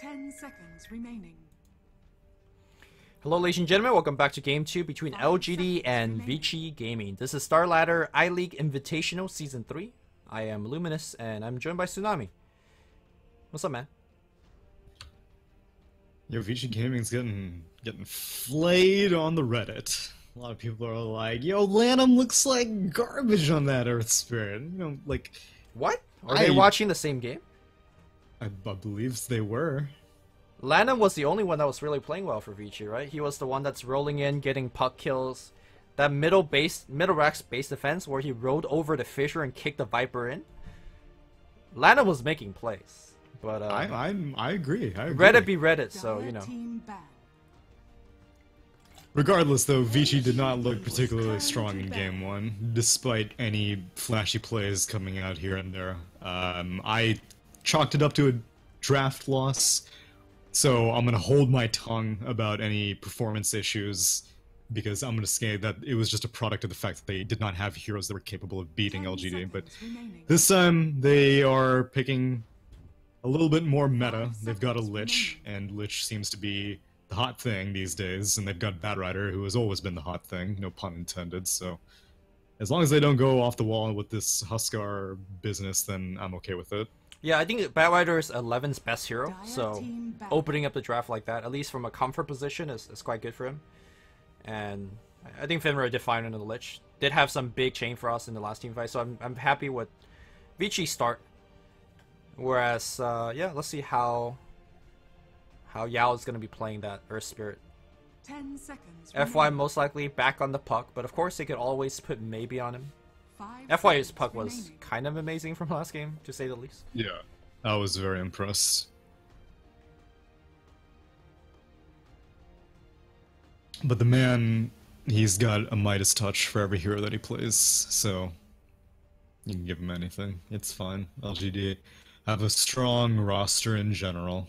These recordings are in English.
10 seconds remaining. Hello ladies and gentlemen, welcome back to Game 2 between LGD and Vichy Gaming. This is Star Ladder I-League Invitational Season 3. I am Luminous and I'm joined by Tsunami. What's up, man? Yo, Vichy Gaming's getting flayed on the Reddit. A lot of people are like, yo, Lanham looks like garbage on that Earth Spirit. You know, like... What? Are they watching the same game? I believe they were. Lanham was the only one that was really playing well for Vichy, right? He was the one that's rolling in, getting puck kills. That middle rack's base defense where he rode over the Fisher and kicked the Viper in. Lanham was making plays. But I agree. Reddit be Reddit, so you know. Regardless, though, Vichy did not look particularly strong in Game 1, despite any flashy plays coming out here and there. I chalked it up to a draft loss, so I'm going to hold my tongue about any performance issues, because I'm going to say that it was just a product of the fact that they did not have heroes that were capable of beating LGD. But this time, they are picking a little bit more meta. They've got a Lich, and Lich seems to be the hot thing these days, and they've got Batrider, who has always been the hot thing, no pun intended, so as long as they don't go off the wall with this Huskar business, then I'm okay with it. Yeah, I think Batrider is 11's best hero, so opening up the draft like that, at least from a comfort position, is quite good for him. And I think Finra did fine in the Lich. Did have some big chain for us in the last team fight, so I'm happy with Vichy's start. Whereas, yeah, let's see how Yao is going to be playing that Earth Spirit. 10 seconds. FY most likely back on the puck, but of course they could always put maybe on him. FY's puck was kind of amazing from last game, to say the least. Yeah, I was very impressed. But the man, he's got a Midas touch for every hero that he plays, so you can give him anything. It's fine. LGD have a strong roster in general.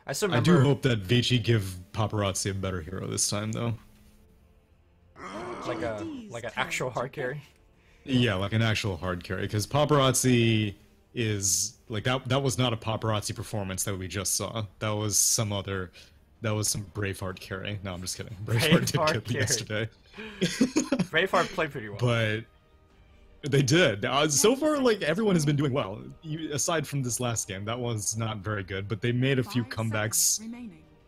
I do hope that Vichy give Paparazzi a better hero this time, though. Like an actual hard carry. Yeah, like an actual hard carry, because Paparazzi is like that was not a Paparazzi performance that we just saw. That was some Braveheart carry. No, I'm just kidding. Braveheart did kill yesterday. Braveheart played pretty well. But they did. So far, like, everyone has been doing well. Aside from this last game, that was not very good. But they made a few comebacks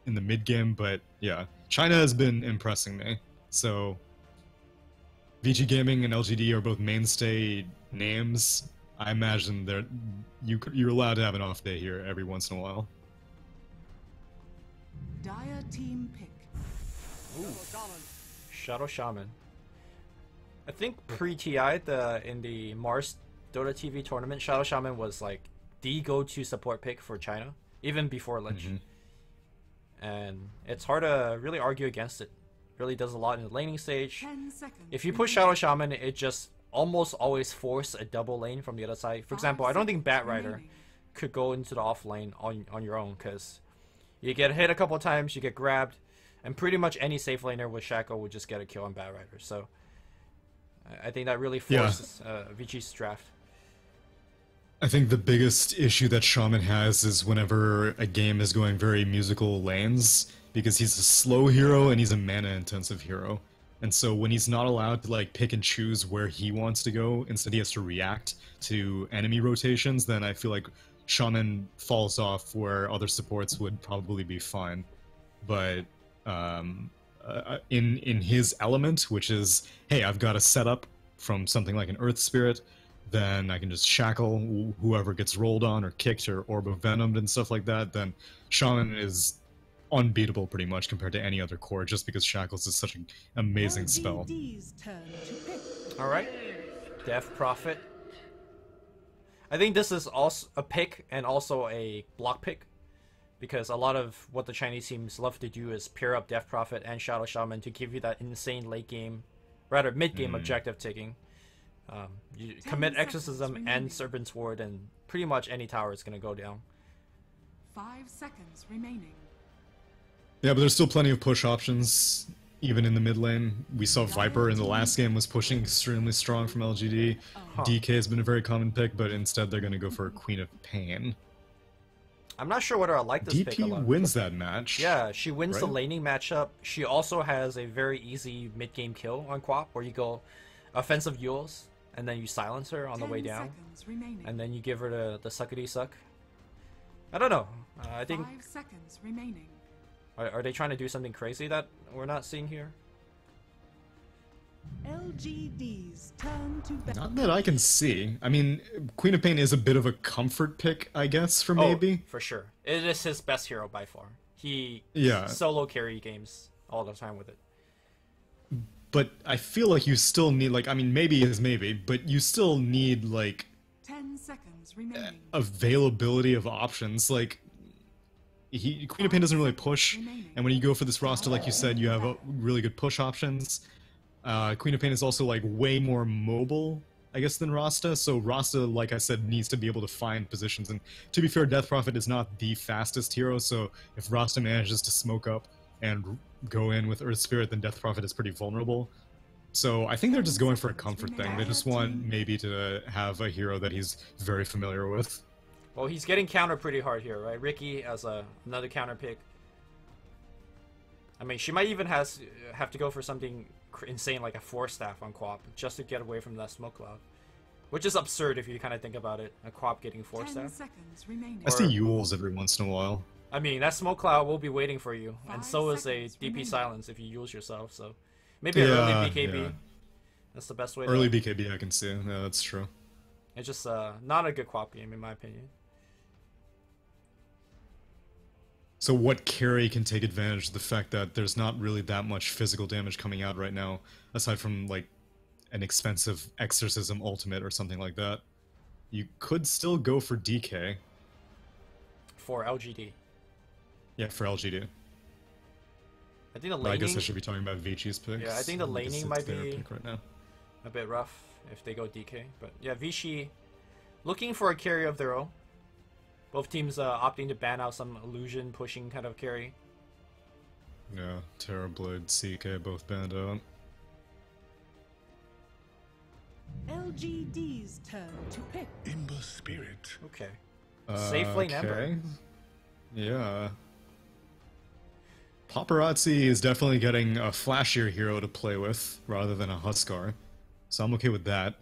in the mid-game. But, yeah, China has been impressing me. So, Vichy Gaming and LGD are both mainstay names. I imagine you're allowed to have an off day here every once in a while. Dire team pick. Ooh. Shadow Shaman. I think pre-TI, in the Mars Dota TV tournament, Shadow Shaman was like the go-to support pick for China, even before Lich. And it's hard to really argue against it. Really does a lot in the laning stage. If you push Shadow Shaman, it just almost always force a double lane from the other side. For example, I don't think Batrider could go into the off lane on your own, because you get hit a couple of times, you get grabbed, and pretty much any safe laner with Shaco would just get a kill on Batrider. So I think that really forces Vichy's draft. I think the biggest issue that Shaman has is whenever a game is going very musical lanes, because he's a slow hero and he's a mana-intensive hero. And so when he's not allowed to like pick and choose where he wants to go, instead he has to react to enemy rotations, then I feel like Shaman falls off where other supports would probably be fine. But in his element, which is, hey, I've got a setup from something like an Earth Spirit, then I can just shackle whoever gets rolled on or kicked or Orb of Venomed and stuff like that, then Shaman is unbeatable pretty much compared to any other core, just because Shackles is such an amazing spell. Alright, Death Prophet. I think this is also a pick and also a block pick, because a lot of what the Chinese teams love to do is pair up Death Prophet and Shadow Shaman to give you that insane late game, rather mid game objective taking. You commit Exorcism and Serpent's Ward, and pretty much any tower is going to go down. 5 seconds remaining. Yeah, but there's still plenty of push options. even in the mid lane. We saw Viper in the last game was pushing extremely strong from LGD. DK has been a very common pick, but instead they're going to go for a Queen of Pain. I'm not sure whether I like this pick a DP lot. wins that match. Yeah, she wins right? the laning matchup. She also has a very easy mid-game kill on Quap, where you go offensive Yules, and then you silence her on the way down, and then you give her the suckety suck. I don't know. I think 5 seconds remaining. are they trying to do something crazy that we're not seeing here? LGD's turn to battle. Not that I can see. I mean, Queen of Pain is a bit of a comfort pick, I guess, for maybe. For sure. It is his best hero by far. He Yeah. solo carry games all the time with it. But I feel like you still need, like, I mean, maybe is maybe, but you still need, like, 10 seconds remaining. availability of options. Like, Queen of Pain doesn't really push, and when you go for this roster, like you said, you have really good push options. Queen of Pain is also, like, way more mobile, I guess, than Rasta, so Rasta, like I said, needs to be able to find positions, and to be fair, Death Prophet is not the fastest hero, so if Rasta manages to smoke up and go in with Earth Spirit, then Death Prophet is pretty vulnerable. So I think they're just going for a comfort thing. They just want maybe to have a hero that he's very familiar with. Well, he's getting countered pretty hard here, right? Ricky as another counter pick. I mean, she might even have to go for something insane like a Force Staff on Quap just to get away from that smoke cloud. Which is absurd if you kind of think about it, a Quap getting Force 10 Staff. seconds remaining. I see Yules every once in a while. I mean, that smoke cloud will be waiting for you, and 5 so is a seconds DP remaining. silence if you use yourself, so... Maybe an early BKB. Yeah. That's the best way Early to... BKB I can see, yeah, that's true. It's just not a good Quap game, in my opinion. So what carry can take advantage of the fact that there's not really that much physical damage coming out right now, aside from, like, an expensive Exorcism ultimate or something like that? You could still go for DK. For LGD. Yeah, for LGD. I think the But I laning... guess I should be talking about Vichi's picks. Yeah, I think the guess laning it's might their be pick right now. a bit rough if they go DK. But yeah, Vichy looking for a carry of their own. Both teams opting to ban out some illusion pushing kind of carry. Yeah, Terrorblade, CK both banned out. LGD's turn to pick. Ember Spirit. Okay. Safe lane Ember. Okay. Yeah. Paparazzi is definitely getting a flashier hero to play with rather than a Huskar, so I'm okay with that.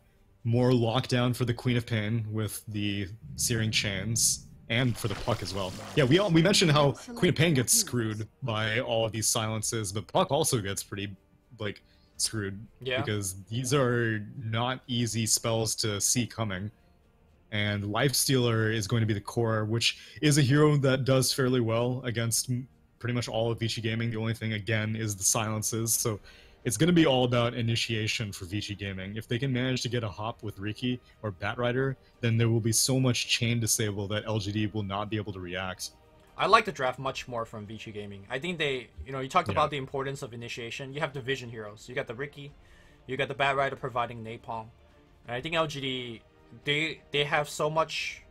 More lockdown for the Queen of Pain with the Searing Chains, and for the Puck as well. Yeah, we mentioned how Queen of Pain gets screwed by all of these silences, but Puck also gets pretty, like, screwed. Yeah. Because these are not easy spells to see coming. And Lifestealer is going to be the core, which is a hero that does fairly well against pretty much all of Vici Gaming. The only thing, again, is the silences, so it's going to be all about initiation for Vici Gaming. If they can manage to get a hop with Riki or Batrider, then there will be so much chain disable that LGD will not be able to react. I like the draft much more from Vici Gaming. I think they, you talked about the importance of initiation. You have division heroes. You got the Riki, you got the Batrider providing Napalm. And I think LGD, they have so much...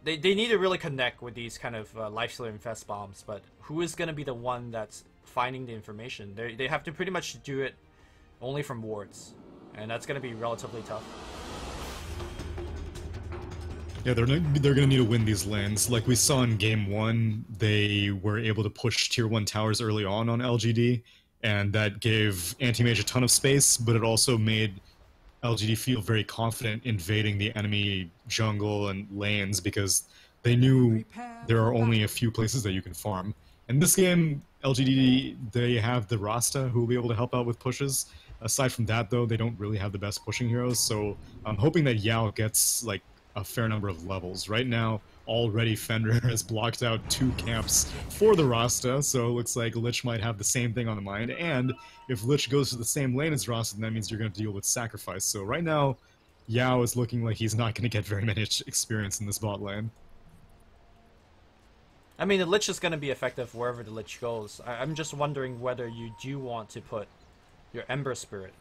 They need to really connect with these kind of Lifestealer Infest bombs, but who is going to be the one that's finding the information? They have to pretty much do it only from wards, and that's going to be relatively tough. Yeah, they're gonna need to win these lanes. Like we saw in Game 1, they were able to push Tier 1 towers early on LGD, and that gave Anti-Mage a ton of space, but it also made LGD feel very confident invading the enemy jungle and lanes because they knew there are only a few places that you can farm. In this game, LGD, they have the Rasta who will be able to help out with pushes. Aside from that, though, they don't really have the best pushing heroes, so I'm hoping that Yao gets, like, a fair number of levels. Right now, already Fenrir has blocked out 2 camps for the Rasta, so it looks like Lich might have the same thing on the mind, and if Lich goes to the same lane as Rasta, then that means you're going to deal with Sacrifice. So right now, Yao is looking like he's not going to get very much experience in this bot lane. I mean, the Lich is going to be effective wherever the Lich goes. I'm just wondering whether you do want to put your Ember Spirit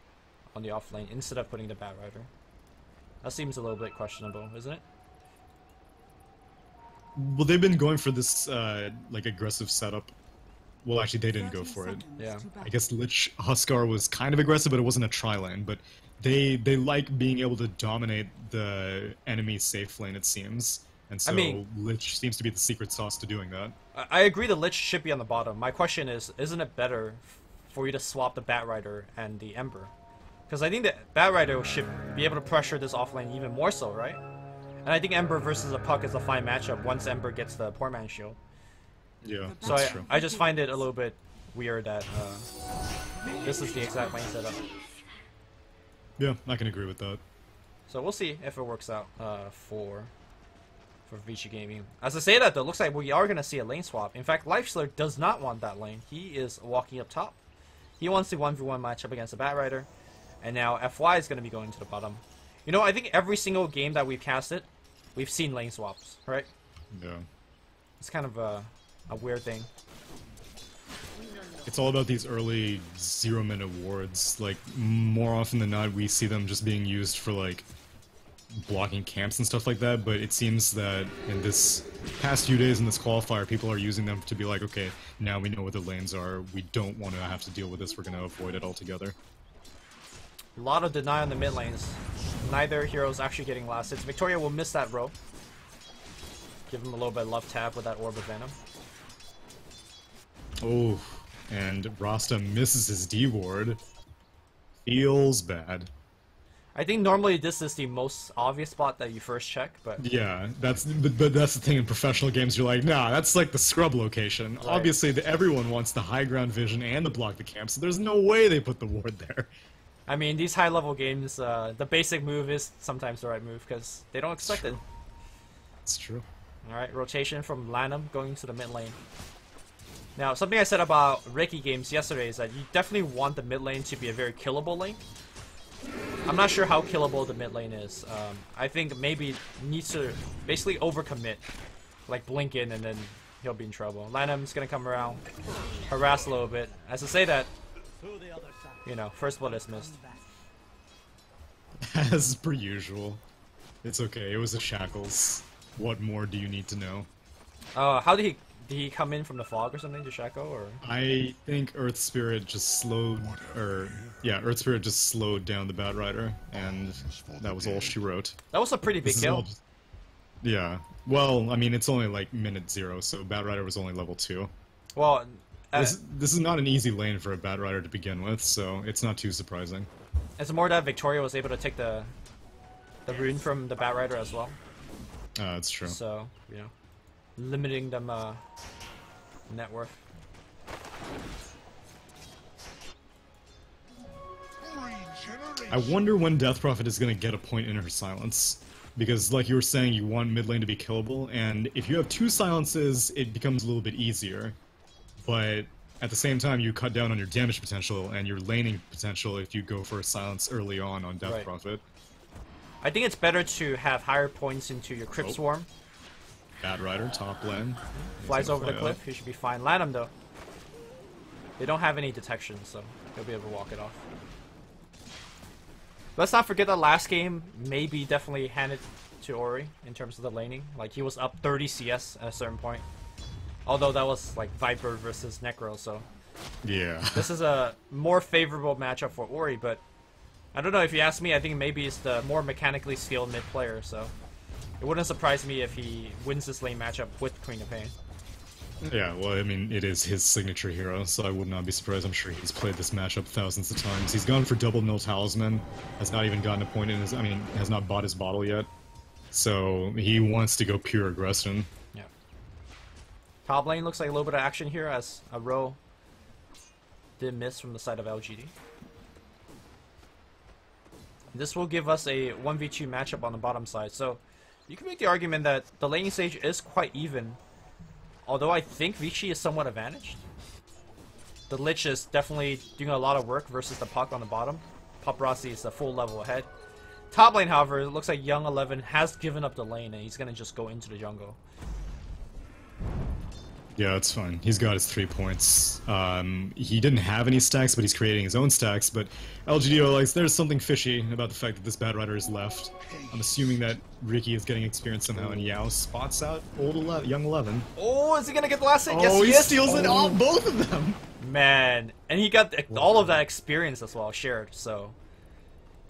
on the off lane instead of putting the Batrider. That seems a little bit questionable, isn't it? Well, they've been going for this, like, aggressive setup Well, actually, they didn't 30 go for it. seconds Yeah. to battle. I guess Lich Huskar was kind of aggressive, but it wasn't a tri-lane. But they like being able to dominate the enemy safe lane, it seems. And so mean- Lich seems to be the secret sauce to doing that. I agree the Lich should be on the bottom. My question is, isn't it better for you to swap the Batrider and the Ember? Because I think the Batrider should be able to pressure this offlane even more so, right? And I think Ember versus a Puck is a fine matchup once Ember gets the Poor Man's Shield. Yeah, So that's true. I just find it a little bit weird that this is the exact lane setup. Yeah, I can agree with that. So we'll see if it works out for Vici Gaming. As I say that though, looks like we are going to see a lane swap. In fact, Lifeslayer does not want that lane. He is walking up top. He wants the 1v1 matchup against the Batrider. And now FY is going to be going to the bottom. You know, I think every single game that we've casted, we've seen lane swaps, right? Yeah. It's kind of a weird thing. It's all about these early 0-minute wards. Like, more often than not, we see them just being used for, like, blocking camps and stuff like that, but it seems that in this past few days in this qualifier, people are using them to be like, okay, now we know what the lanes are, we don't want to have to deal with this, we're going to avoid it altogether. A lot of deny on the mid lanes. Neither hero's actually getting last hits. Victoria will miss that row. Give him a little bit of love tap with that Orb of Venom. Oh, and Rasta misses his D ward. Feels bad. I think normally this is the most obvious spot that you first check, but Yeah, but that's the thing in professional games. You're like, nah, that's like the scrub location. Right. Obviously, everyone wants the high ground vision and to block the camp, so there's no way they put the ward there. I mean, these high-level games, the basic move is sometimes the right move because they don't expect it. It's true. Alright, rotation from Lanham going to the mid lane. Now, something I said about Ricky games yesterday is that you definitely want the mid lane to be a very killable lane. I'm not sure how killable the mid lane is. I think maybe needs to basically overcommit. Like blink in and then he'll be in trouble. Lanham's gonna come around, harass a little bit. As I say that, you know, first blood is missed. As per usual. It's okay, it was the shackles. What more do you need to know? How did he come in from the fog or something to Shaco, or? I think Earth Spirit just slowed, Earth Spirit just slowed down the Batrider, and that was all she wrote. That was a pretty big This is all kill. just- Yeah. Well, I mean, it's only like minute 0, so Batrider was only level 2. Well, This is not an easy lane for a Batrider to begin with, so it's not too surprising. it's more that Victoria was able to take the rune from the Batrider as well. That's true. So, you know, limiting them net worth. I wonder when Death Prophet is going to get a point in her silence. Because, like you were saying, you want mid lane to be killable, and if you have 2 silences, it becomes a little bit easier. But at the same time, you cut down on your damage potential and your laning potential if you go for a silence early on Death Right. Prophet. I think it's better to have higher points into your Crypt Swarm. Batrider, top lane. Flies He's gonna over the fly cliff, up. he should be fine. Lanham though. They don't have any detection, so he'll be able to walk it off. Let's not forget that last game maybe definitely handed to Ori in terms of the laning. Like he was up 30 CS at a certain point. Although that was like Viper versus Necro, so Yeah. this is a more favorable matchup for Ori, but I don't know, if you ask me, I think maybe it's the more mechanically skilled mid player, so it wouldn't surprise me if he wins this lane matchup with Queen of Pain. Yeah, well, I mean, it is his signature hero, so I would not be surprised. I'm sure he's played this matchup thousands of times. He's gone for double mill talisman, has not even gotten a point in his, has not bought his bottle yet. So he wants to go pure aggression. Yeah. Top lane looks like a little bit of action here as a row did miss from the side of LGD. This will give us a 1v2 matchup on the bottom side, so you can make the argument that the laning stage is quite even. Although I think Vici is somewhat advantaged. The Lich is definitely doing a lot of work versus the Puck on the bottom. Paparazzi is a full level ahead. Top lane, however, it looks like Young 11 has given up the lane and he's going to just go into the jungle. Yeah, it's fine. He's got his 3 points. He didn't have any stacks, but he's creating his own stacks. But LGD are like, there's something fishy about the fact that this bad rider is left. I'm assuming that Ricky is getting experience somehow, and Yao spots out young 11. Oh, is he gonna get the last hit? Oh, Yes, he is. steals it all, both of them. Man, and he got all of that experience as well shared. So,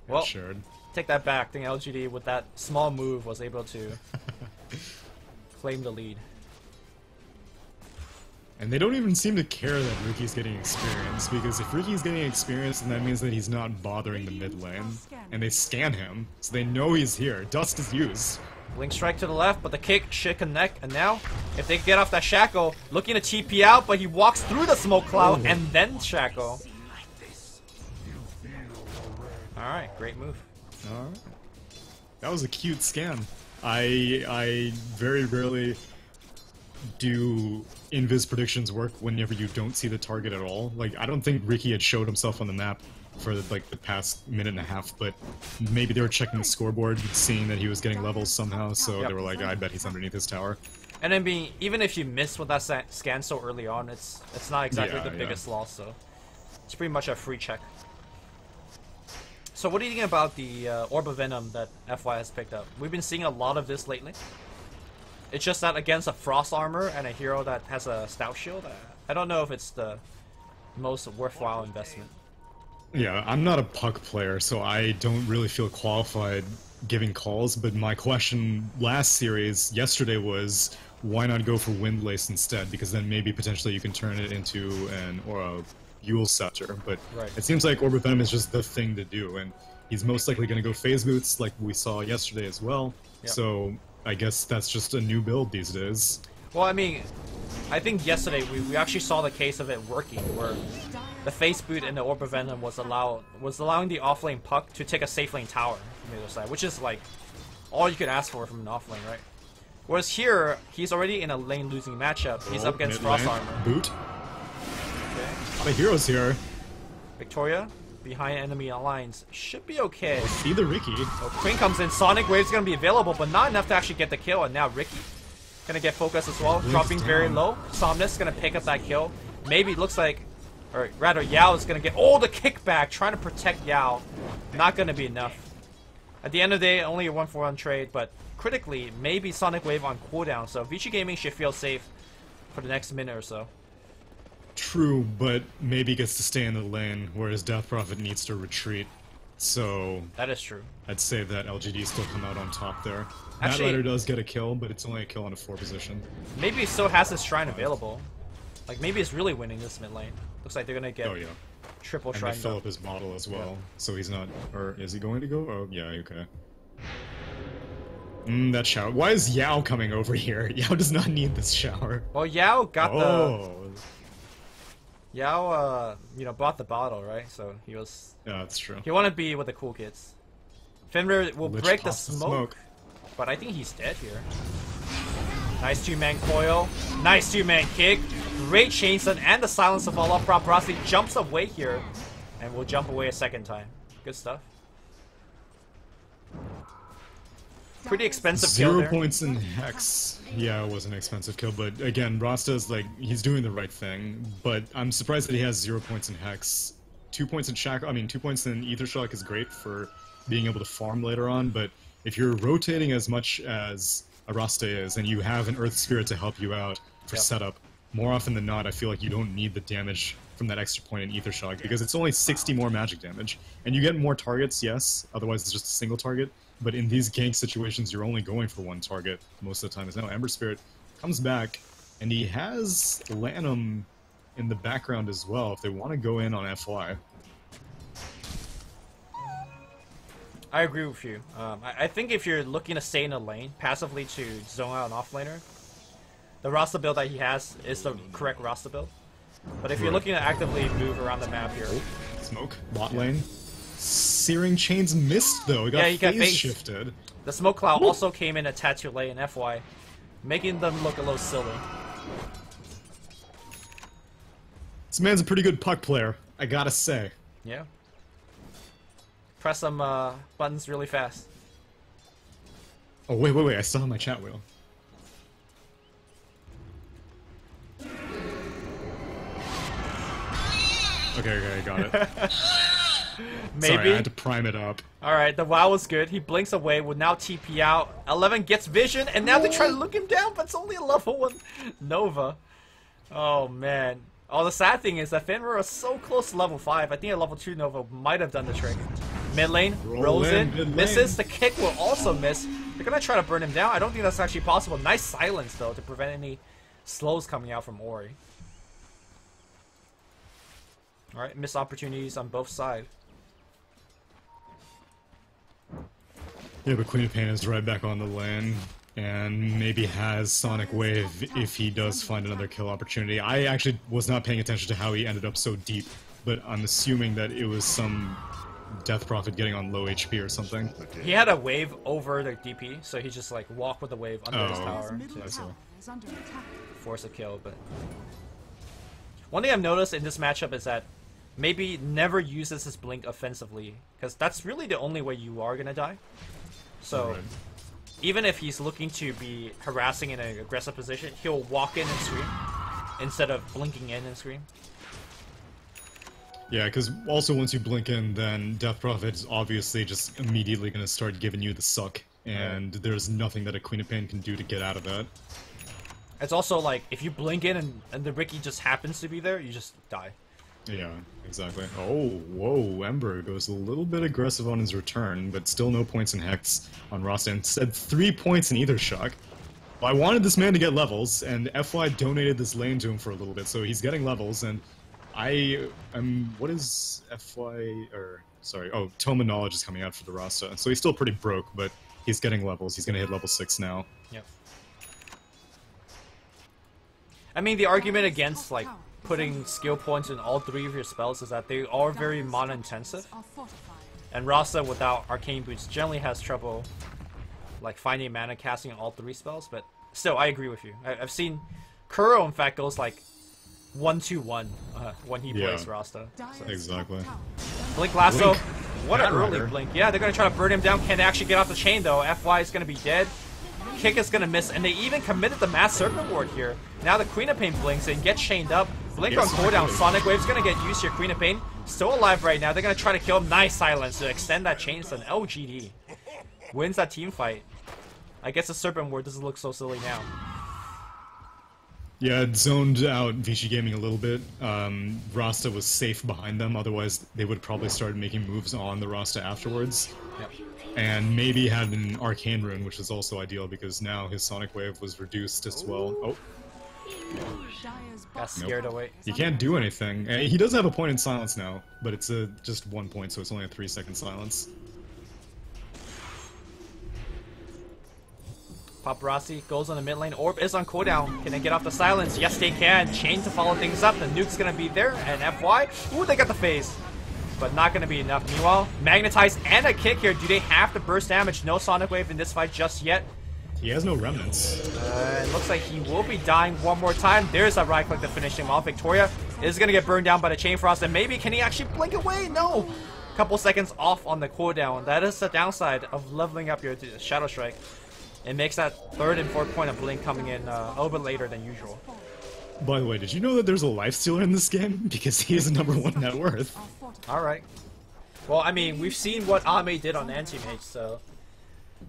well, Shared. take that back. I think LGD with that small move was able to claim the lead. And they don't even seem to care that Ricky's getting experience, because if Ricky's getting experience, then that means that he's not bothering the mid lane. And they scan him, so they know he's here. Dust is used. Link strike to the left, but the kick should connect. And now, if they get off that Shackle, looking to TP out, but he walks through the smoke cloud and then Shackle. Alright, great move. Alright. That was a cute scan. I very rarely do invis predictions work whenever you don't see the target at all. Like, I don't think Ricky had showed himself on the map for like the past minute and a half, but maybe they were checking the scoreboard, seeing that he was getting levels somehow, so they were like, I bet he's underneath this tower. And then even if you miss with that scan so early on, it's not exactly the biggest loss, so it's pretty much a free check. So what do you think about the Orb of Venom that FY has picked up? We've been seeing a lot of this lately. It's just that against a Frost Armor and a hero that has a Stout Shield, I don't know if it's the most worthwhile investment. Yeah, I'm not a puck player, so I don't really feel qualified giving calls, but my question yesterday was, why not go for Windlace instead? Because then maybe potentially you can turn it into a Yule Scepter, but it seems like Orb of Venom is just the thing to do, and he's most likely going to go Phase Boots like we saw yesterday as well, so I guess that's just a new build these days. Well, I mean, I think yesterday we actually saw the case of it working, where the Face Boot and the Orb of Venom was allowing the offlane puck to take a safe lane tower from the other side, which is like all you could ask for from an offlane, right? Whereas here, he's already in a lane losing matchup. He's up against Frost Armor. Boot. Okay. The heroes here. Victoria, behind enemy lines, should be okay. See the Ricky. Oh, Queen comes in. Sonic Wave's gonna be available, but not enough to actually get the kill. And now Ricky gonna get focused as well, dropping very low. Somnus gonna pick up that kill. Maybe it looks like, or rather, Yao is gonna get the kickback, trying to protect Yao. Not gonna be enough. At the end of the day, only a 1-for-1 trade, but critically, maybe Sonic Wave on cooldown. So Vici Gaming should feel safe for the next minute or so. True, but maybe gets to stay in the lane, whereas Death Prophet needs to retreat. So that is true. I'd say that LGD still come out on top there. Actually, Matt Rider does get a kill, but it's only a kill on a 4 position. Maybe he still has his shrine available. Like maybe he's really winning this mid lane. Looks like they're gonna get triple shrine. And they fill up his model as well, so he's not. Or is he going to go? Oh yeah, okay. That shower. Why is Yao coming over here? Yao does not need this shower. Well, Yao got Yao, bought the bottle, right? So he was... Yeah, that's true. He wanted to be with the cool kids. Fenrir will Lich break the pops smoke, but I think he's dead here. Nice two-man coil. Nice two-man kick. Great chainstun and the silence of all up. Properosity jumps away here, and will jump away a second time. Good stuff. Pretty expensive kill there. 0 points in Hex. Yeah, it was an expensive kill, but again, Rasta's like, he's doing the right thing, but I'm surprised that he has 0 points in Hex. 2 points in Shackle, 2 points in Ether Shock is great for being able to farm later on, but if you're rotating as much as a Rasta is, and you have an Earth Spirit to help you out for setup, more often than not, I feel like you don't need the damage from that extra point in Ether Shock, because it's only 60 more magic damage. And you get more targets, yes, otherwise it's just a single target, but in these gank situations, you're only going for one target most of the time. As now Ember Spirit comes back, and he has Lanham in the background as well, if they want to go in on FY. I agree with you. I think if you're looking to stay in a lane, passively to zone out an offlaner, the Rasta build that he has is the correct Rasta build. But if you're looking to actively move around the map here... Smoke, bot lane. Searing Chains missed though, he got phase shifted. The smoke cloud also came in a tad too late in FY, making them look a little silly. This man's a pretty good puck player, I gotta say. Yeah. Press some buttons really fast. Oh wait, I still have my chat wheel. Okay, got it. Maybe. Sorry, I had to prime it up. Alright, the WoW was good. He blinks away, will now TP out. 11 gets vision, and now they try to look him down, but it's only a level 1 Nova. Oh, man. Oh, the sad thing is that Fenrir is so close to level 5. I think a level 2 Nova might have done the trick. Mid lane, rolls in, misses. The kick will also miss. They're gonna try to burn him down. I don't think that's actually possible. Nice silence, though, to prevent any slows coming out from Ori. Alright, missed opportunities on both sides. Yeah, but Queen of Pain is right back on the lane, and maybe has Sonic Wave if he does find another kill opportunity. I actually was not paying attention to how he ended up so deep, but I'm assuming that it was some Death Prophet getting on low HP or something. He had a wave over the DP, so he just like walked with the wave under his tower to force a kill. But one thing I've noticed in this matchup is that maybe never uses his blink offensively, because that's really the only way you are gonna die. So even if he's looking to be harassing in an aggressive position, he'll walk in and scream instead of blinking in and scream. Yeah, because also once you blink in, then Death Prophet is obviously just immediately going to start giving you the suck, and there's nothing that a Queen of Pain can do to get out of that. It's also like, if you blink in and the Ricky just happens to be there, you just die. Yeah, exactly. Oh, whoa, Ember goes a little bit aggressive on his return, but still no points in Hex on Rasta. Instead, 3 points in either shock. Well, I wanted this man to get levels, and FY donated this lane to him for a little bit, so he's getting levels, and I am... What is FY... or... Sorry, oh, Toma Knowledge is coming out for the Rasta, so he's still pretty broke, but he's getting levels. He's gonna hit level 6 now. Yep. I mean, the argument against, like, putting skill points in all 3 of your spells is that they are very mana intensive, and Rasta without arcane boots generally has trouble like finding mana casting all 3 spells. But still, I agree with you. I've seen Kuro in fact goes like 1-2-1 when he plays Rasta. So. Exactly. Blink Lasso. Blink. What an early blink. Yeah, they're gonna try to burn him down. Can they actually get off the chain though? FY is gonna be dead. Kick is gonna miss, and they even committed the Mass Serpent Ward here. Now the Queen of Pain blinks and gets chained up. Blink on cooldown. Sonic Wave's gonna get used here. Queen of Pain still alive right now. They're gonna try to kill him. Nice silence to extend that chain stun. LGD wins that team fight. I guess the Serpent Ward doesn't look so silly now. Yeah, it zoned out Vichy Gaming a little bit. Rasta was safe behind them, otherwise they would probably start making moves on the Rasta afterwards. Yep. And maybe had an Arcane Rune, which is also ideal because now his Sonic Wave was reduced as well. Oh. Got scared away. He can't do anything. He does have a point in silence now, but it's just 1 point, so it's only a 3-second silence. Paparazzi goes on the mid lane. Orb is on cooldown. Can they get off the silence? Yes, they can. Chain to follow things up. The nuke's gonna be there. And FY. Ooh, they got the phase. But not gonna be enough. Meanwhile, Magnetize and a kick here. Do they have to burst damage? No Sonic Wave in this fight just yet. He has no remnants. It looks like he will be dying one more time. There's a right click to finish him off. Victoria is gonna get burned down by the Chain Frost. And maybe can he actually blink away? No. Couple seconds off on the cooldown. That is the downside of leveling up your Shadow Strike. It makes that 3rd and 4th point of blink coming in a little bit later than usual. By the way, did you know that there's a lifestealer in this game? Because he is #1 net worth. Alright. Well, I mean, we've seen what Ame did on Anti-Mage, so...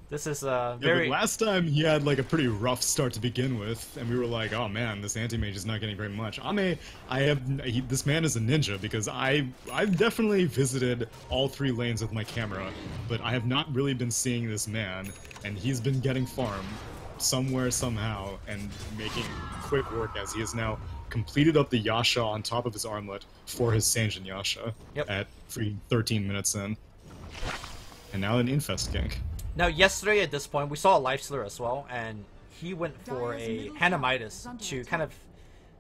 This is very... Yeah, but last time he had like a pretty rough start to begin with, and we were like, oh man, this Anti-Mage is not getting very much. Ame, this man is a ninja, because I've definitely visited all 3 lanes with my camera, but I have not really been seeing this man, and he's been getting farm somewhere, somehow, and making quick work as he has now completed up the Yasha on top of his armlet for his Sanjin Yasha at 13 minutes in. And now an Infest gank. Now, yesterday at this point, we saw a Lifestealer as well, and he went for a Hanamitis to kind of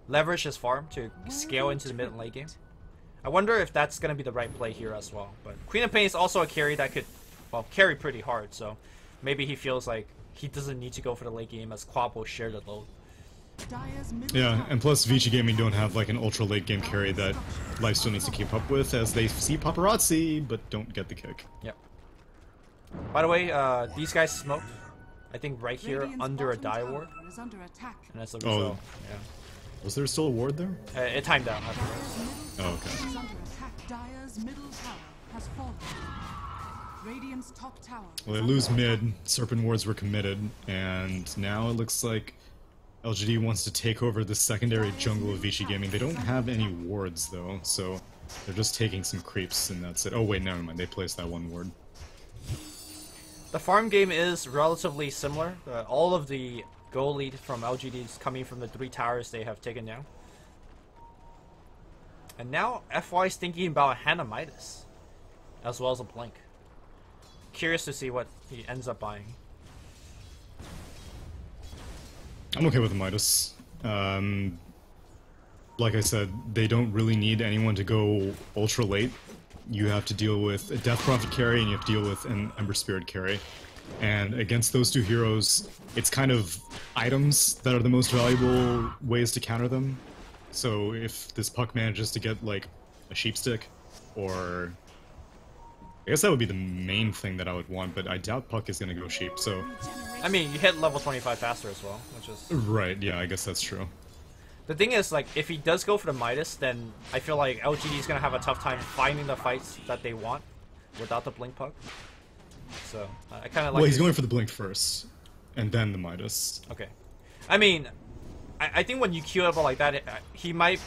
leverage his farm to scale into the mid and late game. I wonder if that's going to be the right play here as well. But Queen of Pain is also a carry that could, well, carry pretty hard, so maybe he feels like he doesn't need to go for the late game as Quab will share the load. Yeah, and plus Vichy Gaming don't have like an ultra late game carry that Life still needs to keep up with as they see Paparazzi but don't get the kick. Yep. By the way, these guys smoked, I think right here under a die ward. And that's the result. Yeah. Was there still a ward there? It timed out afterwards. Oh, okay. Is under attack. Dire's middle tower has fallen. Radiant's top tower. Well, they lose mid, Serpent wards were committed, and now it looks like LGD wants to take over the secondary jungle of Vici Gaming. They don't have any wards though, so they're just taking some creeps and that's it. Oh wait, never mind, they placed that one ward. The farm game is relatively similar. All of the goal lead from LGD is coming from the 3 towers they have taken down. And now FY is thinking about Hannah Midas, as well as a Blink. Curious to see what he ends up buying. I'm okay with the Midas. Like I said, they don't really need anyone to go ultra late. You have to deal with a Death Prophet carry and you have to deal with an Ember Spirit carry. And against those 2 heroes, it's kind of items that are the most valuable ways to counter them. So if this Puck manages to get like a Sheep Stick, or I guess that would be the main thing that I would want, but I doubt Puck is going to go Sheep, so... I mean, you hit level 25 faster as well, which is... Right, yeah, I guess that's true. The thing is, like, if he does go for the Midas, then I feel like LGD is going to have a tough time finding the fights that they want without the Blink Puck. So, I kind of like... Well, he's going for the Blink first, and then the Midas. Okay. I mean, I think when you queue up like that, he might...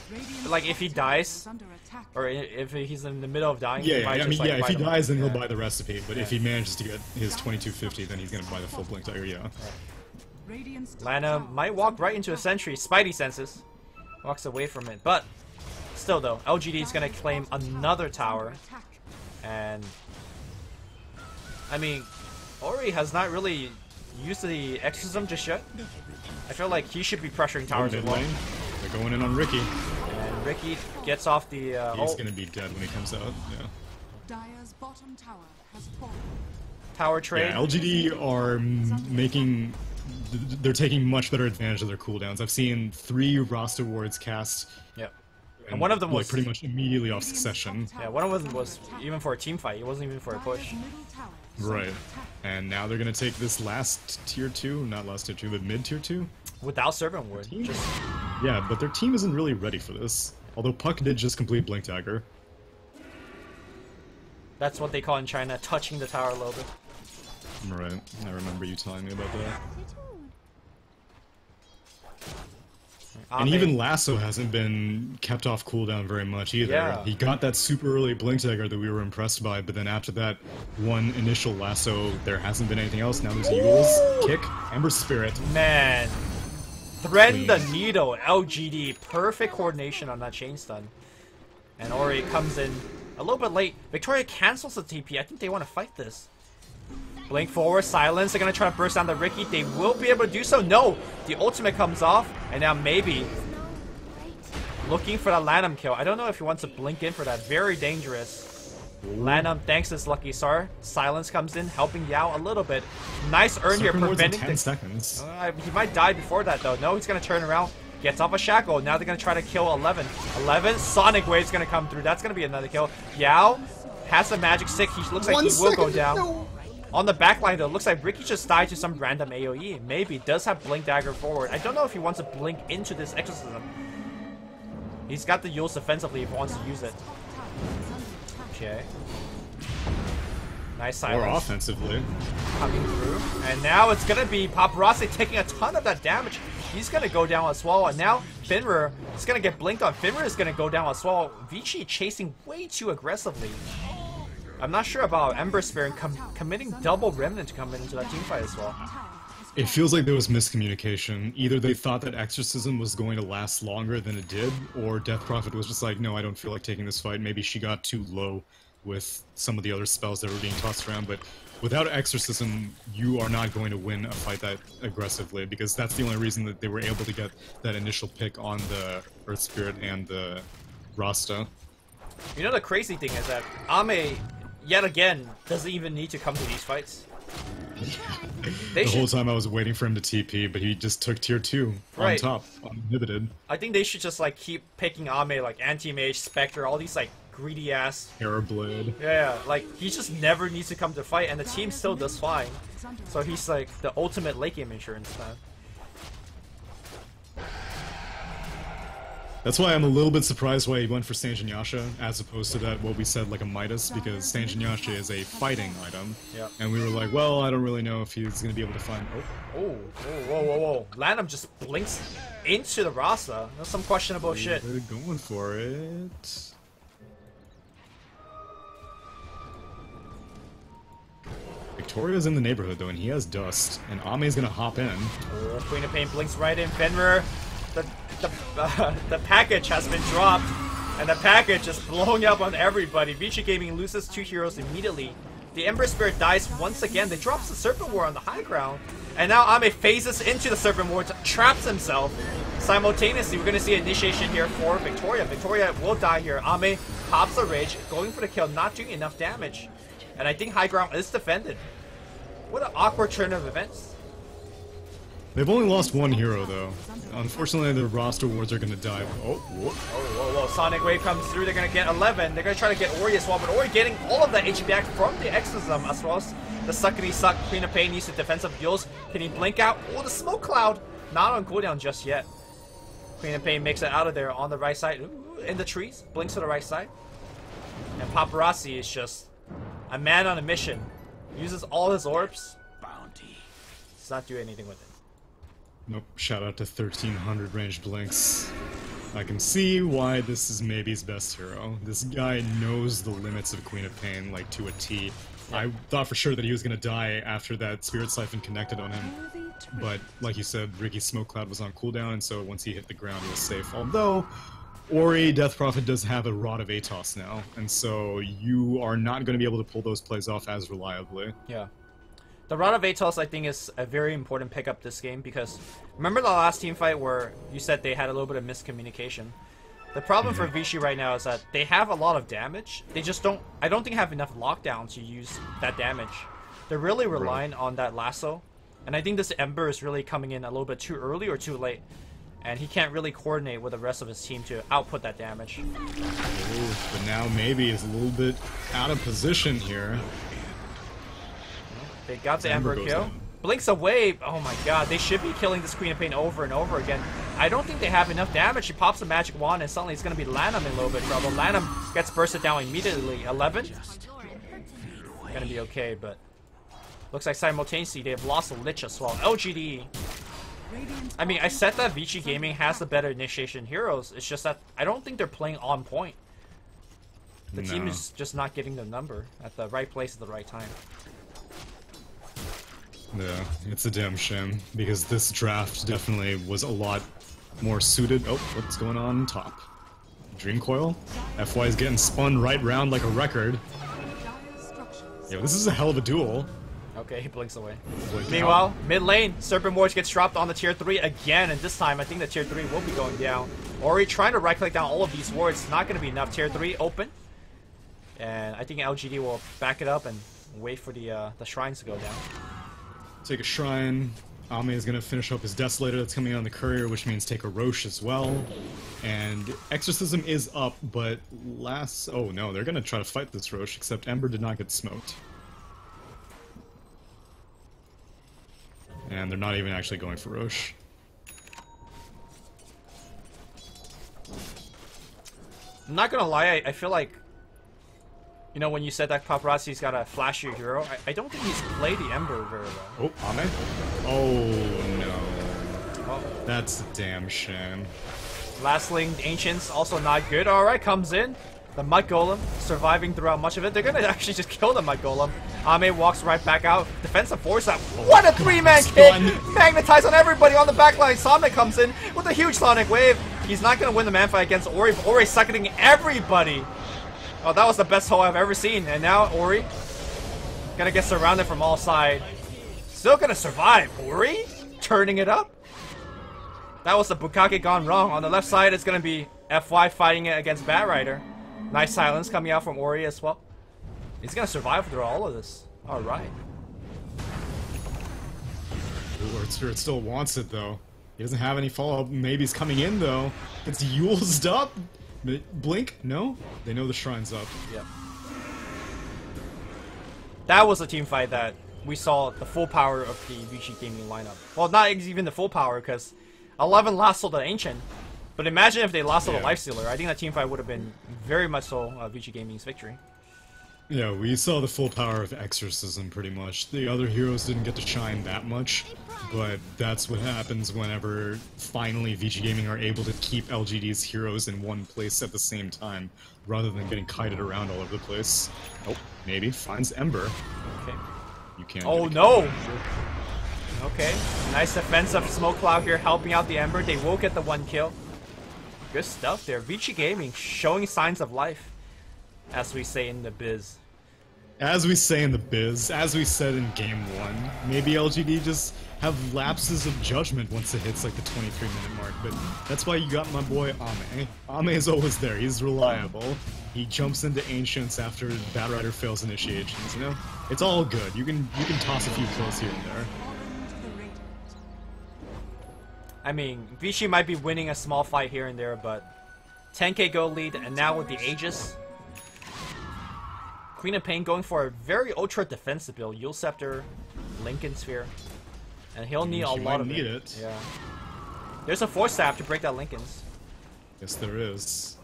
Like, if he dies, or if he's in the middle of dying, Yeah, he might I mean, just, like, yeah, if he buy the- dies, then he'll yeah. buy the recipe, but if he manages to get his 2250, then he's going to buy the full Blink Dagger, yeah. Lana might walk right into a sentry. Spidey senses. Walks away from it. But still though, LGD is going to claim another tower. And I mean, Ori has not really used the Exorcism just yet. I feel like he should be pressuring towers as Mid well. lane, they're going in on Ricky. And Ricky gets off the He's going to be dead when he comes out, yeah. Dire's bottom tower has fallen. tower trade. Yeah, LGD are making... They're taking much better advantage of their cooldowns. I've seen 3 Rasta wards cast. Yep. And one of them like, was pretty much immediately off succession. Yeah, one of them was even for a team fight. It wasn't even for a push. Right. And now they're gonna take this last tier 2, not last tier 2, but mid tier 2. Without Serpent Ward. Just Yeah, but their team isn't really ready for this. Although Puck did just complete Blink Dagger. that's what they call in China touching the tower a little bit. Right. I remember you telling me about that. And even Lasso hasn't been kept off cooldown very much either. Yeah. He got that super early Blink Dagger that we were impressed by, but then after that one initial Lasso, there hasn't been anything else. Now there's Yule's kick, Ember Spirit. Man. Thread the needle, LGD. Perfect coordination on that chain stun. And Ori comes in a little bit late. Victoria cancels the TP. I think they want to fight this. Blink forward, silence. They're going to try to burst down the Ricky. They will be able to do so. No! The ultimate comes off. And now maybe looking for the Lanham kill. I don't know if he wants to blink in for that. Very dangerous. Lanham, thanks to his lucky star. Silence comes in, helping Yao a little bit. Nice earn here, Serpent Ward's in preventing 10 seconds. he might die before that though. No, he's going to turn around. Gets off a shackle. Now they're going to try to kill 11. 11, Sonic Wave's going to come through. That's going to be another kill. Yao has a magic stick. He looks like he will go down. No. On the backline though, looks like Ricky just died to some random AoE. Maybe. Does have Blink Dagger forward. I don't know if he wants to blink into this Exorcism. He's got the Yules defensively if he wants to use it. Okay. Nice silence. Or offensively. Coming through. And now it's going to be Paparazzi taking a ton of that damage. He's going to go down as well. And now Finrir is going to get blinked on. Finrir is going to go down as well. Vici chasing way too aggressively. I'm not sure about Ember Spirit committing double Remnant to come into that team fight as well. It feels like there was miscommunication. Either they thought that Exorcism was going to last longer than it did, or Death Prophet was just like, no, I don't feel like taking this fight. Maybe she got too low with some of the other spells that were being tossed around, but without Exorcism, you are not going to win a fight that aggressively, because that's the only reason that they were able to get that initial pick on the Earth Spirit and the Rasta. You know, the crazy thing is that Ame, yet again, doesn't even need to come to these fights. The whole time I was waiting for him to TP, but he just took tier 2 on top, uninhibited. I think they should just like keep picking Ame, like Anti-Mage, Spectre, all these like greedy ass. Airblade. Yeah, like he just never needs to come to fight, and the team still does fine. So he's like the ultimate late game insurance man. That's why I'm a little bit surprised why he went for Sange and Yasha as opposed to that what we said like a Midas, because Sange and Yasha is a fighting item. Yep. And we were like, well, I don't really know if he's gonna be able to find. Oh, whoa. Lanham just blinks into the Rasa. That's some questionable shit. They're going for it. Victoria's in the neighborhood though, and he has dust, and Ame's gonna hop in. Oh, Queen of Pain blinks right in. Fenrir, the package has been dropped, and the package is blowing up on everybody. Vichy Gaming loses 2 heroes immediately. The Ember Spirit dies once again. They drops the Serpent War on the high ground, and now Ame phases into the Serpent War, traps himself. Simultaneously, we're going to see initiation here for Victoria. Victoria will die here. Ame pops a Rage, going for the kill, not doing enough damage. And I think high ground is defended. What an awkward turn of events. They've only lost 1 hero though. Unfortunately, the roster wards are gonna die. Oh, whoa. Sonic Wave comes through. They're gonna get 11. They're gonna try to get Ori as well, but Ori getting all of that HP back from the Exorcism, as well as the Suckity Suck. Queen of Pain needs the defensive heals. Can he blink out? Oh, the smoke cloud! Not on cooldown just yet. Queen of Pain makes it out of there on the right side. Ooh, in the trees. Blinks to the right side. And Paparazzi is just a man on a mission. Uses all his orbs. Bounty. Does not do anything with it. Nope. Shout out to 1300 ranged blinks. I can see why this is maybe his best hero. This guy knows the limits of Queen of Pain, like, to a T. I thought for sure that he was gonna die after that Spirit Siphon connected on him. But, like you said, Ricky's Smoke Cloud was on cooldown, and so once he hit the ground, he was safe. Although, Ori, Death Prophet does have a Rod of Atos now, and so you are not going to be able to pull those plays off as reliably. Yeah. The Rod of Atos, I think, is a very important pickup this game, because remember the last team fight where you said they had a little bit of miscommunication? The problem for Vichy right now is that they have a lot of damage. They just don't, I don't think have enough lockdown to use that damage. They're really relying on that lasso, and I think this Ember is really coming in a little bit too early or too late. And he can't really coordinate with the rest of his team to output that damage. Ooh, but now maybe is a little bit out of position here. They got the Ember kill. Blinks away. Oh my god, they should be killing this Queen of Pain over and over again. I don't think they have enough damage. She pops a magic wand and suddenly it's going to be Lanham in a little bit of trouble. Lanham gets bursted down immediately. 11. Gonna be okay, but looks like simultaneously they have lost a Lich as well. LGD. I mean, I said that Vichy Gaming has the better initiation heroes. It's just that I don't think they're playing on point. The team is just not getting the number at the right place at the right time. Yeah, it's a damn shame, because this draft definitely was a lot more suited. Oh, what's going on top? Dream Coil? FY is getting spun right round like a record. Yeah, this is a hell of a duel. Okay, he blinks away. Meanwhile, mid lane, Serpent Wards gets dropped on the tier 3 again, and this time I think the tier 3 will be going down. Ori trying to right click down all of these wards, not going to be enough. Tier 3 open. And I think LGD will back it up and wait for the shrines to go down. Take a shrine. Ame is going to finish up his Desolator that's coming on the courier, which means take a Roche as well. And Exorcism is up, but last... Oh no, they're going to try to fight this Roche, except Ember did not get smoked. And they're not even actually going for Roche. I'm not gonna lie, I feel like, you know, when you said that Paparazzi's got a flashier hero, I don't think he's played the Ember very well. Oh, Ame? Oh no. Oh. That's a damn shame. Last Link Ancients also not good. Alright, comes in. The Mud Golem surviving throughout much of it. They're gonna actually just kill the Mud Golem. Ame walks right back out. Defensive force out. What a 3-man kick! Magnetize on everybody on the backline. Sonic comes in with a huge Sonic Wave. He's not gonna win the man fight against Ori, but Ori sucking everybody. Oh, that was the best hole I've ever seen. And now Ori gonna get surrounded from all sides. Still gonna survive. Ori turning it up. That was the Bukake gone wrong. On the left side, it's gonna be FY fighting it against Bat Rider. Nice silence coming out from Ori as well. He's gonna survive through all of this. Alright. Lord Spirit still wants it though. He doesn't have any follow-up. Maybe he's coming in though. It's Yules'd up. Blink? No? They know the shrine's up. Yep. That was a team fight that we saw the full power of the Vichy Gaming lineup. Well, not even the full power, because 11 lassoed the Ancient. But imagine if they lost to the Yeah. Lifestealer. I think that team fight would have been very much so VG Gaming's victory. Yeah, we saw the full power of Exorcism pretty much. The other heroes didn't get to shine that much, but that's what happens whenever finally VG Gaming are able to keep LGD's heroes in one place at the same time, rather than getting kited around all over the place. Oh, maybe finds Ember. Okay. You can't. Oh no! Okay, nice defensive smoke cloud here, helping out the Ember. They will get the 1 kill. Good stuff there. VG Gaming showing signs of life, as we say in the biz. As we say in the biz, as we said in Game 1, maybe LGD just have lapses of judgment once it hits like the 23-minute mark, but that's why you got my boy Ame. Ame is always there, he's reliable. He jumps into Ancients after Bad Rider fails initiations, you know? It's all good, you can toss a few kills here and there. I mean, Vichy might be winning a small fight here and there, but 10k gold lead, and now with the Aegis, Queen of Pain going for a very ultra defensive build. Yule Scepter, Lincoln Sphere, and he'll need a lot of it. Yeah. There's a Force Staff to break that Lincoln's. Yes, there is.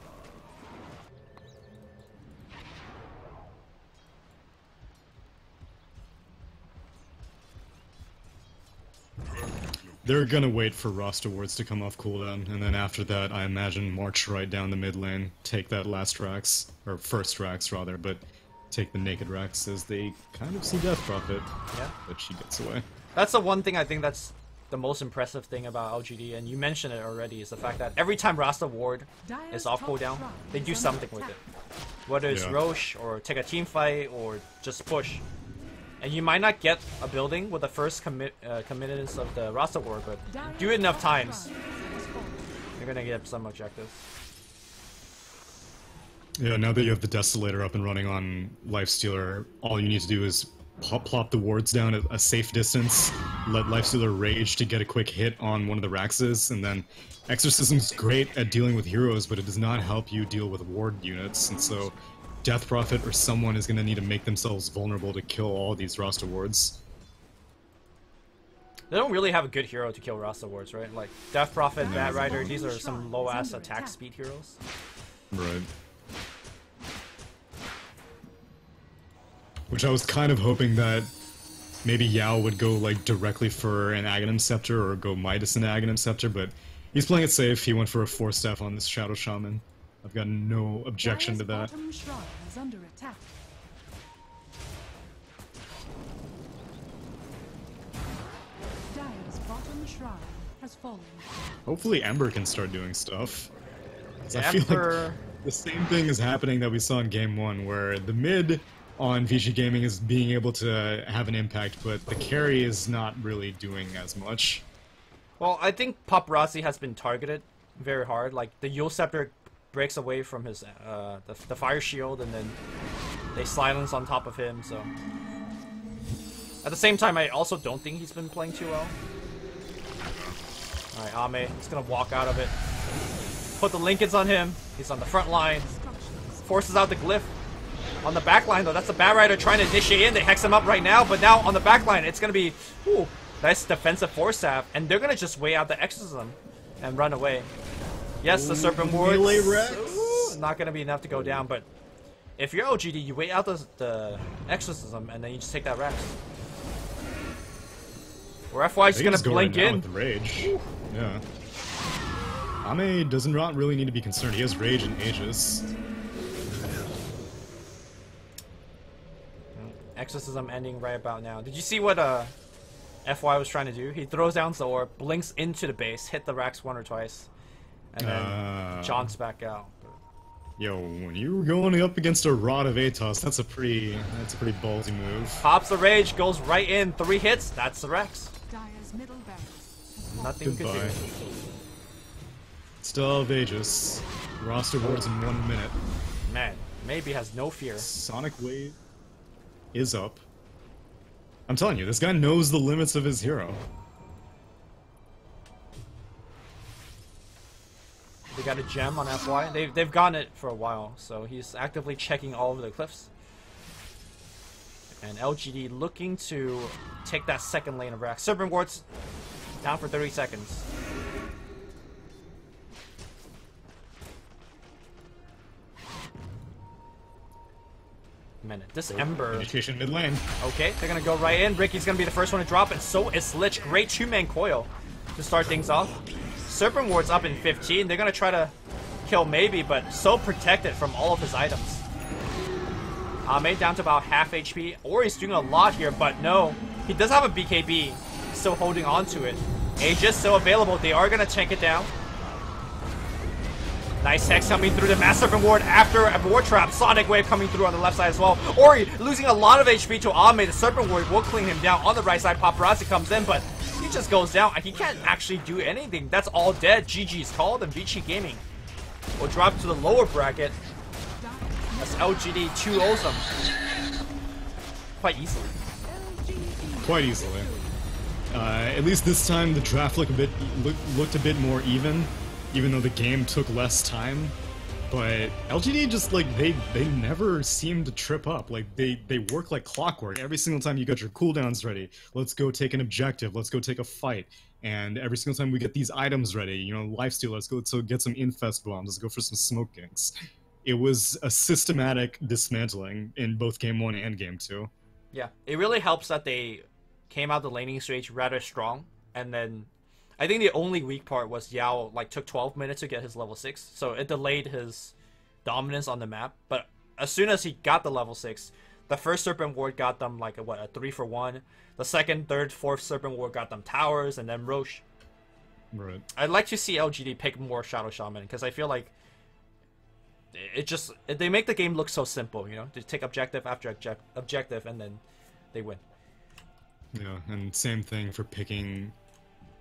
They're gonna wait for roster wards to come off cooldown, and then after that, I imagine march right down the mid lane, take that last Rax, or first Rax rather, but take the naked Rax as they kind of see Death Prophet. Yeah. But she gets away. That's the one thing I think that's the most impressive thing about LGD, and you mentioned it already, is the fact that every time Rasta Ward is off cooldown, they do something with it. Whether it's Roche, or take a team fight, or just push. And you might not get a building with the first committance of the Rasta Ward, but do it enough times, you're gonna get some objectives. Yeah, now that you have the Desolator up and running on Lifestealer, all you need to do is plop the wards down at a safe distance, let Lifestealer rage to get a quick hit on one of the Raxes, and then Exorcism's great at dealing with heroes, but it does not help you deal with ward units, and so Death Prophet or someone is going to need to make themselves vulnerable to kill all these Rasta wards. They don't really have a good hero to kill Rasta wards, right? Like Death Prophet, Bat Rider, these are some low-ass attack speed heroes. Right. Which I was kind of hoping that maybe Yao would go like directly for an Aghanim Scepter or go Midas and Aghanim Scepter, but he's playing it safe. He went for a Force Staff on this Shadow Shaman. I've got no objection to that. Under attack. Dire's bottom shrine has fallen. Hopefully Ember can start doing stuff. 'Cause I feel Ember... like the same thing is happening that we saw in Game 1, where the mid on VG Gaming is being able to have an impact, but the carry is not really doing as much. Well, I think Paparazzi has been targeted very hard. Like, the Yule Scepter breaks away from his the fire shield, and then they silence on top of him, so at the same time I also don't think he's been playing too well. Alright, Ame, he's gonna walk out of it. Put the Lincolns on him, he's on the front line. Forces out the glyph. On the back line though, that's the Bat Rider trying to initiate in, they hex him up right now, but now on the back line it's gonna be nice defensive Force Staff, and they're gonna just wait out the Exorcism and run away. Yes, the Serpent Wards, not going to be enough to go down, but if you're LGD, you wait out the Exorcism, and then you just take that Rex. Or FY is just going to blink right in. With the Rage. Yeah. Ame does not really need to be concerned. He has Rage and Aegis. Exorcism ending right about now. Did you see what FY was trying to do? He throws down the orb, blinks into the base, hit the Rax one or twice, and then jaunts back out. Yo, when you're going up against a Rod of Atos, that's a pretty ballsy move. Pops the Rage, goes right in, 3 hits, that's the Rex. Dire's middle barracks. Nothing Goodbye. could do. Still have Aegis. Roster wards in 1 minute. Man, maybe has no fear. Sonic Wave is up. I'm telling you, this guy knows the limits of his hero. They got a gem on FY. They've gotten it for a while, so he's actively checking all over the cliffs. And LGD looking to take that second lane of Rax. Serpent Wards down for 30 seconds. minute. This Ember. Initiation mid lane. Okay, they're gonna go right in. Ricky's gonna be the first one to drop, and so is Lich. Great two-man coil to start things off. Serpent Ward's up in 15. They're gonna try to kill maybe, but so protected from all of his items. Ame down to about half HP. Ori's doing a lot here, but no. He does have a BKB. Still holding on to it. Aegis still available. They are gonna tank it down. Nice Hex coming through the Mass Serpent Ward after a Ward Trap. Sonic Wave coming through on the left side as well. Ori losing a lot of HP to Ame. The Serpent Ward will clean him down on the right side. Paparazzi comes in, but he just goes down. He can't actually do anything. That's all dead. GG's called, and Vici Gaming will drop to the lower bracket as LGD 2-0s them quite easily. Quite easily. At least this time the draft looked a bit more even though the game took less time. But LGD just like they never seem to trip up. Like they work like clockwork. Every single time you got your cooldowns ready, let's go take an objective, let's go take a fight. And every single time we get these items ready, you know, lifesteal, let's go get some infest bombs, let's go for some smoke ganks. It was a systematic dismantling in both game 1 and game 2. Yeah, it really helps that they came out the laning stage rather strong, and then I think the only weak part was Yao like took 12 minutes to get his level 6, so it delayed his dominance on the map. But as soon as he got the level 6, the first Serpent Ward got them like a 3-for-1. The second, third, fourth Serpent Ward got them towers, and then Roche. Right. I'd like to see LGD pick more Shadow Shaman, because I feel like they make the game look so simple, you know? They take objective after objective, and then they win. Yeah, and same thing for picking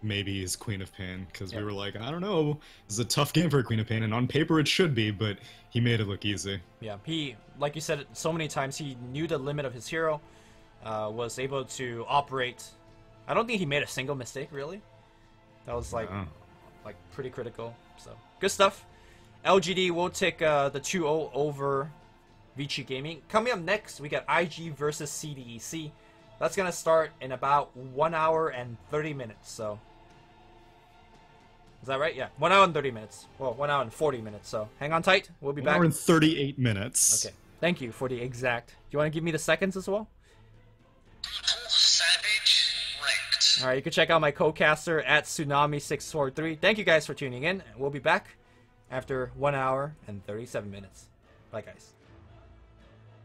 maybe his Queen of Pain, because Yeah. we were like, I don't know, this is a tough game for Queen of Pain, and on paper it should be, but he made it look easy. Yeah, he, like you said so many times, he knew the limit of his hero, was able to operate. I don't think he made a single mistake, really. That was like pretty critical, so good stuff. LGD will take the 2-0 over Vici Gaming. Coming up next, we got IG versus CDEC. That's going to start in about 1 hour and 30 minutes, so... Is that right? Yeah, 1 hour and 30 minutes. Well, 1 hour and 40 minutes, so hang on tight. We'll be back. 1 hour and 38 minutes. Okay, thank you for the exact... Do you want to give me the seconds as well? Savage ranked. Alright, you can check out my co-caster at Tsunami643. Thank you guys for tuning in. We'll be back after 1 hour and 37 minutes. Bye, guys.